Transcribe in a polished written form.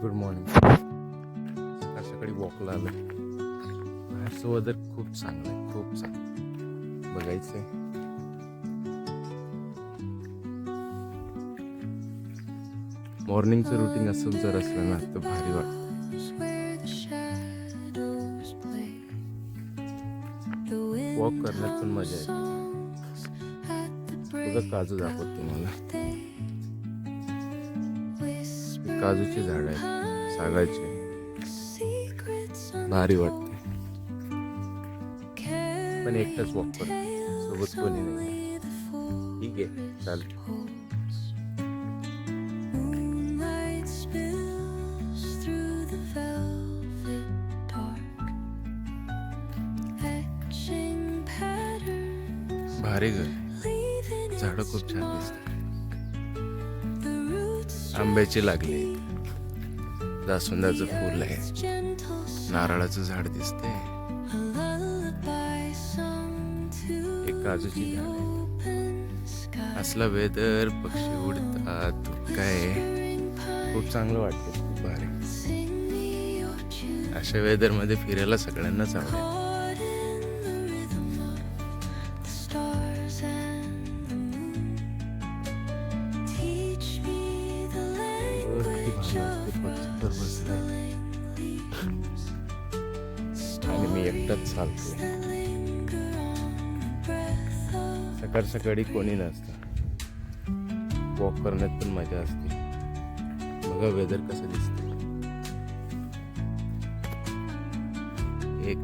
Good morning. सकाळ सकाळी वॉकला आलं. बाहेरचं वेदर खूप चांगलं आहे, खूप चांगलं बघायचंय. मॉर्निंगचं रुटीन असं जर असलं ना तर भारी वाटतं. वॉक करण्यात पण मजा येते. बघा काजू दाखवत तुम्हाला. काजूची झाड आहेत, सागाचे. भारी वाटते. पण एकटाच वॉक करतो, सोबत कोणी नाही. ठीक आहे, चालेल. भारी घर, झाडं खूप छान दिसतात. आंब्याची लागली, जास्वंदाचं फूल आहे, नारळाचं झाड दिसते, एक काजूची झाड आहे. असला वेदर, पक्षी उडतात, काय खूप चांगलं वाटतं, खूप भारी. अशा वेदर मध्ये फिरायला सगळ्यांनाच आवडेल. आणि मी एकटाच चालतोय. सकाळ सकाळी कोणी नसतं, वॉक करण्यात पण मजा असते. बघा वेदर कसं दिसतं, एक